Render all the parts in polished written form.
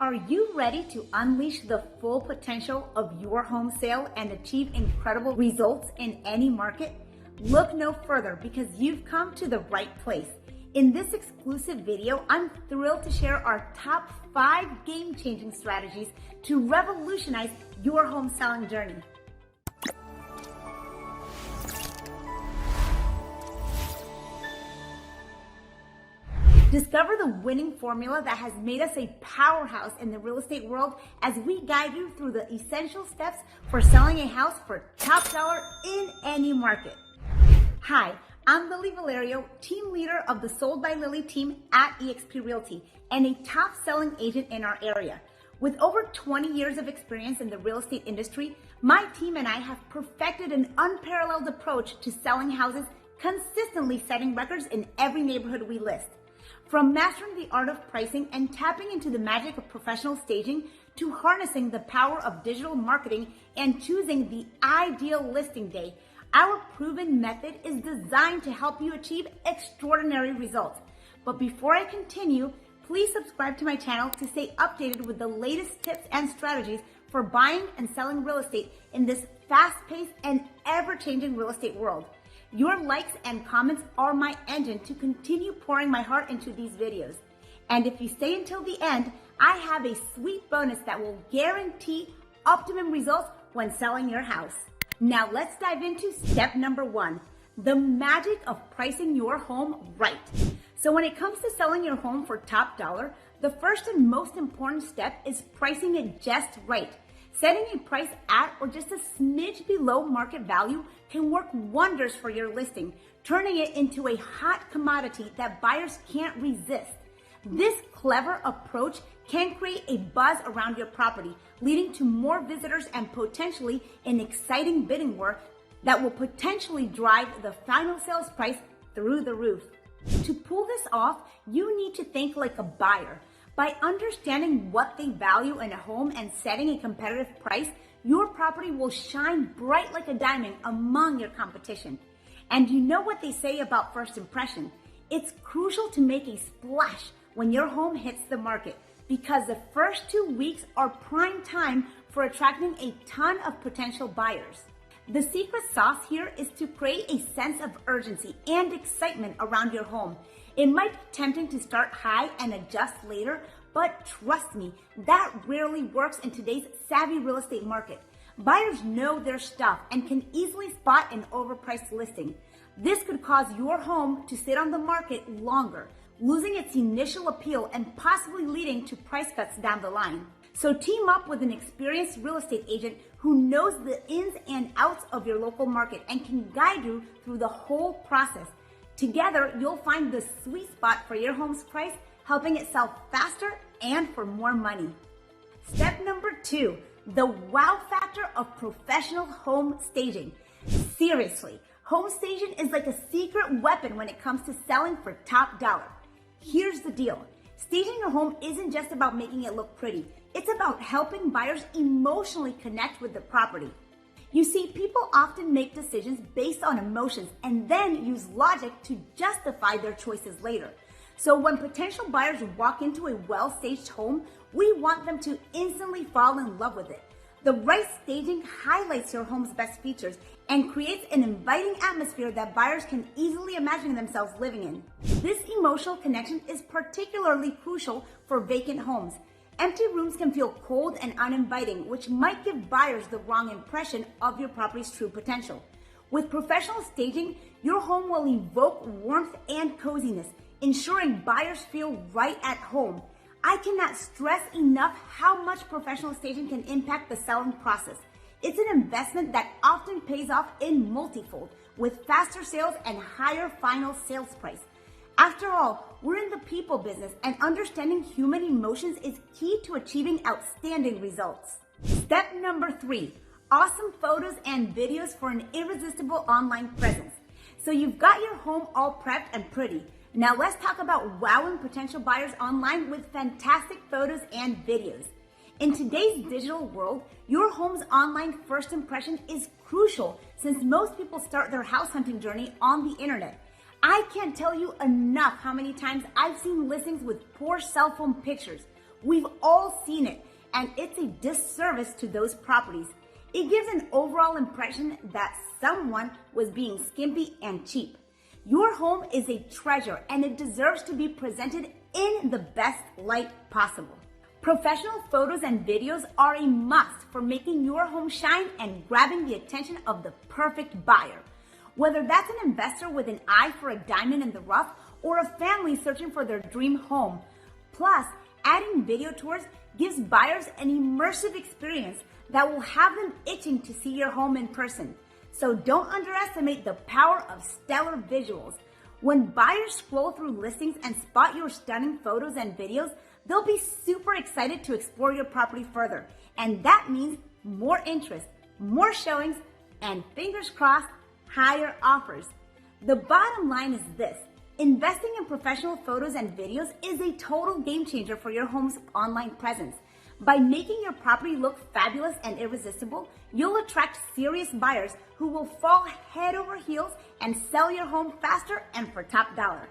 Are you ready to unleash the full potential of your home sale and achieve incredible results in any market? Look no further because you've come to the right place. In this exclusive video, I'm thrilled to share our top 5 game-changing strategies to revolutionize your home selling journey. Discover the winning formula that has made us a powerhouse in the real estate world as we guide you through the essential steps for selling a house for top dollar in any market. Hi, I'm Lily Vallario, team leader of the Sold by Lily team at eXp Realty and a top selling agent in our area. With over 20 years of experience in the real estate industry, my team and I have perfected an unparalleled approach to selling houses, consistently setting records in every neighborhood we list. From mastering the art of pricing and tapping into the magic of professional staging to harnessing the power of digital marketing and choosing the ideal listing day, our proven method is designed to help you achieve extraordinary results. But before I continue, please subscribe to my channel to stay updated with the latest tips and strategies for buying and selling real estate in this fast-paced and ever-changing real estate world. Your likes and comments are my engine to continue pouring my heart into these videos. And if you stay until the end, I have a sweet bonus that will guarantee optimum results when selling your house. Now let's dive into step number 1, the magic of pricing your home right. So when it comes to selling your home for top dollar, the first and most important step is pricing it just right. Setting a price at or just a smidge below market value can work wonders for your listing, turning it into a hot commodity that buyers can't resist. This clever approach can create a buzz around your property, leading to more visitors and potentially an exciting bidding war that will potentially drive the final sales price through the roof. To pull this off, you need to think like a buyer. By understanding what they value in a home and setting a competitive price, your property will shine bright like a diamond among your competition. And you know what they say about first impression. It's crucial to make a splash when your home hits the market because the first 2 weeks are prime time for attracting a ton of potential buyers. The secret sauce here is to create a sense of urgency and excitement around your home. It might be tempting to start high and adjust later, but trust me, that rarely works in today's savvy real estate market. Buyers know their stuff and can easily spot an overpriced listing. This could cause your home to sit on the market longer, losing its initial appeal and possibly leading to price cuts down the line. So team up with an experienced real estate agent who knows the ins and outs of your local market and can guide you through the whole process. Together, you'll find the sweet spot for your home's price, helping it sell faster and for more money. Step number 2, the wow factor of professional home staging. Seriously, home staging is like a secret weapon when it comes to selling for top dollar. Here's the deal. Staging your home isn't just about making it look pretty. It's about helping buyers emotionally connect with the property. You see, people often make decisions based on emotions and then use logic to justify their choices later. So when potential buyers walk into a well-staged home, we want them to instantly fall in love with it. The right staging highlights your home's best features and creates an inviting atmosphere that buyers can easily imagine themselves living in. This emotional connection is particularly crucial for vacant homes. Empty rooms can feel cold and uninviting, which might give buyers the wrong impression of your property's true potential. With professional staging, your home will evoke warmth and coziness, ensuring buyers feel right at home. I cannot stress enough how much professional staging can impact the selling process. It's an investment that often pays off in multifold, with faster sales and higher final sales price. After all, we're in the people business and understanding human emotions is key to achieving outstanding results. Step number 3, awesome photos and videos for an irresistible online presence. So you've got your home all prepped and pretty. Now let's talk about wowing potential buyers online with fantastic photos and videos. In today's digital world, your home's online first impression is crucial since most people start their house hunting journey on the internet. I can't tell you enough how many times I've seen listings with poor cell phone pictures. We've all seen it, and it's a disservice to those properties. It gives an overall impression that someone was being skimpy and cheap. Your home is a treasure, and it deserves to be presented in the best light possible. Professional photos and videos are a must for making your home shine and grabbing the attention of the perfect buyer. Whether that's an investor with an eye for a diamond in the rough or a family searching for their dream home. Plus, adding video tours gives buyers an immersive experience that will have them itching to see your home in person. So don't underestimate the power of stellar visuals. When buyers scroll through listings and spot your stunning photos and videos, they'll be super excited to explore your property further. And that means more interest, more showings, and fingers crossed, higher offers. The bottom line is this: investing in professional photos and videos is a total game changer for your home's online presence. By making your property look fabulous and irresistible, you'll attract serious buyers who will fall head over heels and sell your home faster and for top dollar.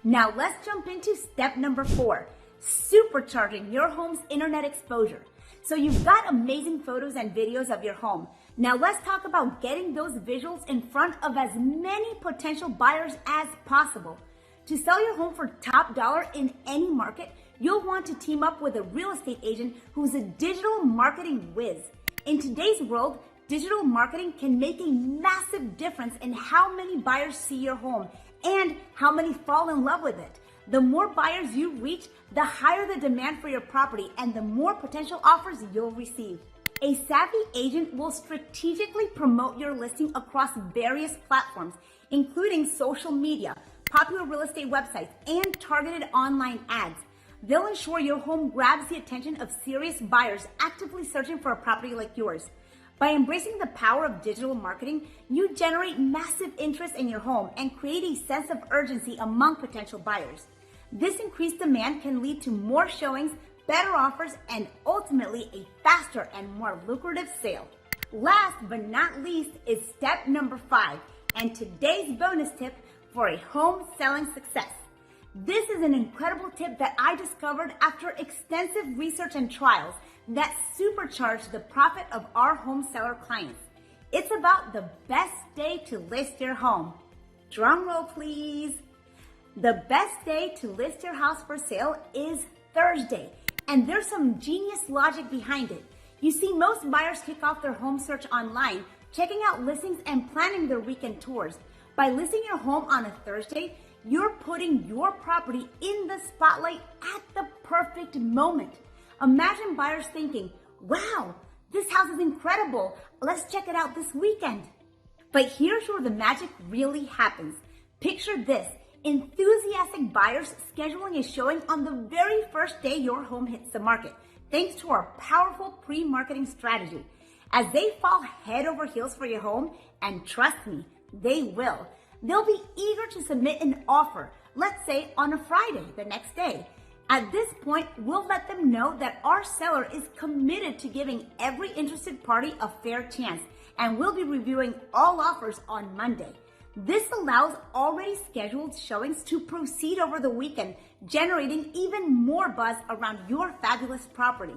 Now let's jump into step number 4, supercharging your home's internet exposure. So you've got amazing photos and videos of your home. Now let's talk about getting those visuals in front of as many potential buyers as possible. To sell your home for top dollar in any market, you'll want to team up with a real estate agent who's a digital marketing whiz. In today's world, digital marketing can make a massive difference in how many buyers see your home and how many fall in love with it. The more buyers you reach, the higher the demand for your property and the more potential offers you'll receive. A savvy agent will strategically promote your listing across various platforms, including social media, popular real estate websites, and targeted online ads. They'll ensure your home grabs the attention of serious buyers actively searching for a property like yours. By embracing the power of digital marketing, you generate massive interest in your home and create a sense of urgency among potential buyers. This increased demand can lead to more showings, better offers, and ultimately a faster and more lucrative sale. Last but not least is step number 5, and today's bonus tip for a home selling success. This is an incredible tip that I discovered after extensive research and trials that supercharged the profit of our home seller clients. It's about the best day to list your home. Drum roll, please. The best day to list your house for sale is Thursday, and there's some genius logic behind it. You see, most buyers kick off their home search online, checking out listings and planning their weekend tours. By listing your home on a Thursday, you're putting your property in the spotlight at the perfect moment. Imagine buyers thinking, wow, this house is incredible. Let's check it out this weekend. But here's where the magic really happens. Picture this: enthusiastic buyers scheduling a showing on the very first day your home hits the market, thanks to our powerful pre-marketing strategy. As they fall head over heels for your home, and trust me, they will, they'll be eager to submit an offer, let's say on a Friday, the next day. At this point, we'll let them know that our seller is committed to giving every interested party a fair chance, and we'll be reviewing all offers on Monday. This allows already scheduled showings to proceed over the weekend, generating even more buzz around your fabulous property.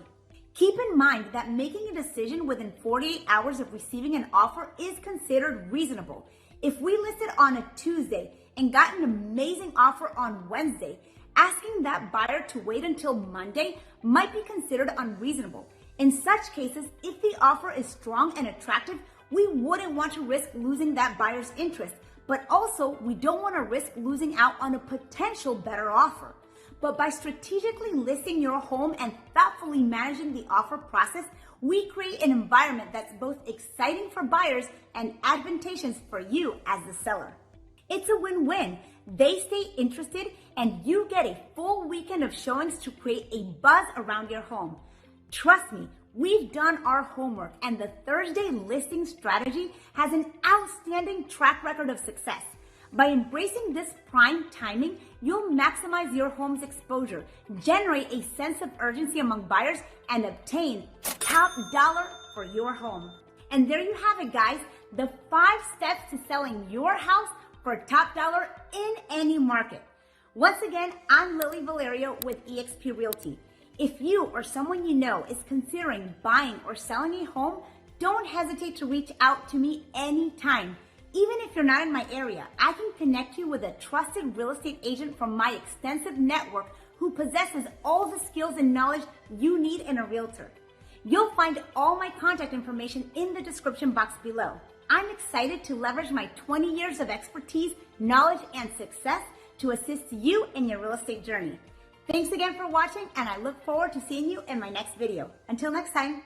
Keep in mind that making a decision within 48 hours of receiving an offer is considered reasonable. If we listed on a Tuesday and got an amazing offer on Wednesday, asking that buyer to wait until Monday might be considered unreasonable. In such cases, if the offer is strong and attractive, we wouldn't want to risk losing that buyer's interest, but also we don't want to risk losing out on a potential better offer. But by strategically listing your home and thoughtfully managing the offer process, we create an environment that's both exciting for buyers and advantageous for you as the seller. It's a win-win. They stay interested and you get a full weekend of showings to create a buzz around your home. Trust me, we've done our homework, and the Thursday listing strategy has an outstanding track record of success. By embracing this prime timing, you'll maximize your home's exposure, generate a sense of urgency among buyers, and obtain top dollar for your home. And there you have it, guys, the 5 steps to selling your house for top dollar in any market. Once again, I'm Lily Vallario with eXp Realty. If you or someone you know is considering buying or selling a home, don't hesitate to reach out to me anytime. Even if you're not in my area, I can connect you with a trusted real estate agent from my extensive network who possesses all the skills and knowledge you need in a realtor. You'll find all my contact information in the description box below. I'm excited to leverage my 20 years of expertise, knowledge, and success to assist you in your real estate journey. Thanks again for watching, and I look forward to seeing you in my next video. Until next time.